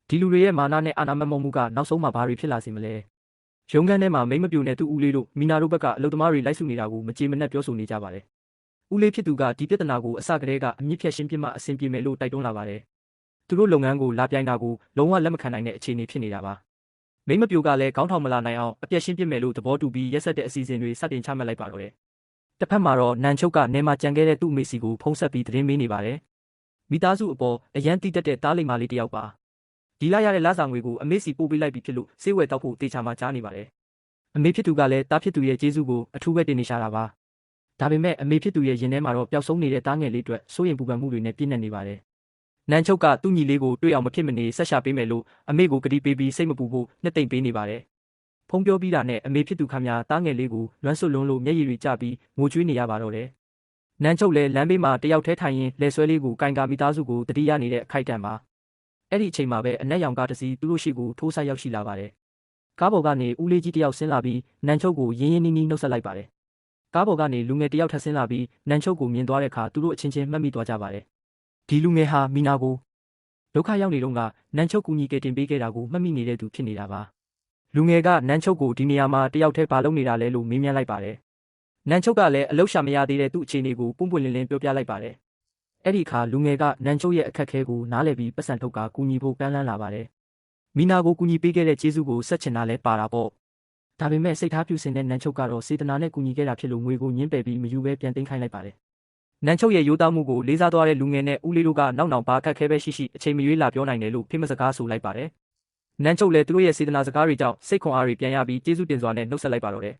ဒီလူတွေရဲ့မာနနဲ့အာဏာမက်မောမှုကနောက်ဆုံးမှာဘာတွေဖြစ်လာစေမလဲရုံးခန်းထဲမှာမိမ့်မပြိုနဲ့သူ့ဦးလေးတို့မီနာတို့ဘက်ကအလုပ်သမားတွေလိုက်စုနေတာကိုမကြေမနက်ပြောဆိုနေကြပါတယ်ဦးလေးဖြစ်သူကဒီပြဿနာကိုအစကတည်းကအမြင့်ဖြတ်ရှင်းပြမှအဆင်ပြေမယ်လို့တိုက်တွန်းလာပါတယ်သူတို့လုပ်ငန်းကိုလာပြိုင်တာကိုလုံးဝလက်မခံနိုင်တဲ့အခြေအနေဖြစ်နေတာပါမိမ့်မပြိုကလည်းခေါင်းထောင်မလာနိုင်အောင်အပြတ်ရှင်းပြမယ်လို့သဘောတူပြီးရက်ဆက်တဲ့အစီအစဉ်တွေစတင်ချမှတ်လိုက်ပါတော့တယ်တစ်ဖက်မှာတော့နန်ချုပ်ကနေမှာကြံခဲ့တဲ့သူ့အမေစီကိုဖုံးဆက်ပြီးသတင်းမေးနေပါတယ်မိသားစုအပေါ်အရန်တိတက်တဲ့တားလိမ်မာလေးတစ်ယောက်ပါဒီလာရတဲ့လစာငွေကိုအမေစီပို့ပေးလိုက်ပြီးဖြစ်လို့စေးဝယ်တောက်ဖို့တေချာမှကြားနေပါတယ်အမေဖြစ်သူကလည်းတားဖြစ်သူရဲ့ကျေးဇူးကိုအထူးပဲတင်နေရှာတာပါဒါပေမဲ့အမေဖြစ်သူရဲ့ရင်ထဲမှာတော့ပျောက်ဆုံးနေတဲ့တားငယ်လေးအတွက်စိုးရင်ပူပန်မှုတွေနဲ့ပြည့်နေနေပါတယ်နန်ချုပ်ကသူ့ညီလေးကိုတွေ့အောင်မဖြစ်မနေဆက်ရှာပေးမယ်လို့အမေကိုကတိပေးပြီးစိတ်မပူဖို့နှစ်သိမ့်ပေးနေပါတယ်ဖုံးပြောပြီးတာနဲ့အမေဖြစ်သူခမညာတားငယ်လေးကိုလွမ်းဆွလွန်းလို့မျက်ရည်တွေကျပြီးငိုကြွေးနေရပါတော့တယ်နန်ချုပ်လည်းလမ်းဘေးမှာတယောက်တည်းထိုင်ရင်းလက်ဆွဲလေးကိုကင်ကာမိသားစုကိုတတိယနေတဲ့အခိုက်အတန့်ပါအဲ့ဒီအချိန်မှာပဲအနက်ရောင်ကားတစ်စီးသူတို့ရှိကိုထိုးဆိုင်ရောက်ရှိလာပါတယ်ကားပေါ်ကနေဦးလေးကြီးတယောက်ဆင်းလာပြီးနန်ချုပ်ကိုရင်းရင်းနှီးနှီးနှုတ်ဆက်လိုက်ပါတယ်ကားပေါ်ကနေလူငယ်တယောက်ထပ်ဆင်းလာပြီးနန်ချုပ်ကိုမြင်သွားတဲ့အခါသူတို့အချင်းချင်းမှတ်မိသွားကြပါတယ်ဒီလူငယ်ဟာမီနာကိုဒုက္ခရောက်နေတော့ကနန်ချုပ်ကူညီကယ်တင်ပေးခဲ့တာကိုမှတ်မိနေတဲ့သူဖြစ်နေတာပါလူငယ်ကနန်ချုပ်ကိုဒီနေရာမှာတယောက်တည်းဘာလုပ်နေတာလဲလို့မေးမြန်းလိုက်ပါတယ်နန်ချုပ်ကလည်းအလုရှာမရသေးတဲ့သူ့အခြေအနေကိုပွန့်ပွန့်လင်းလင်းပြောပြလိုက်ပါတယ်အဲ့ဒီအခါလူငယ်ကနန်ချုပ်ရဲ့အခက်အခဲကိုနားလည်ပြီးပတ်စံထုတ်ကကူညီဖို့ကမ်းလှမ်းလာပါတယ်မီနာကိုကူညီပေးခဲ့တဲ့ကျေးဇူးကိုဆက်ချင်တာလဲပါတာပေါ့ဒါပေမဲ့စိတ်ထားပြုစင်တဲ့နန်ချုပ်ကတော့စေတနာနဲ့ကူညီခဲ့တာဖြစ်လို့ငွေကိုညှင်းပယ်ပြီးမယူဘဲပြန်သိမ်းခိုင်းလိုက်ပါတယ်နန်ချုပ်ရဲ့ရိုးသားမှုကိုလေးစားသွားတဲ့လူငယ်နဲ့ဦးလေးတို့ကနောက်ဘာအခက်အခဲပဲရှိအချိန်မရွေးလာပြောနိုင်တယ်လို့ဖိမစကားဆိုလိုက်ပါတယ်နန်ချုပ်လည်းသူတို့ရဲ့စေတနာစကားတွေကြောင့်စိတ်ခွန်အားတွေပြန်ရပြီးကျေးဇူးတင်စွာနဲ့နှုတ်ဆက်လိုက်ပါတော့တယ်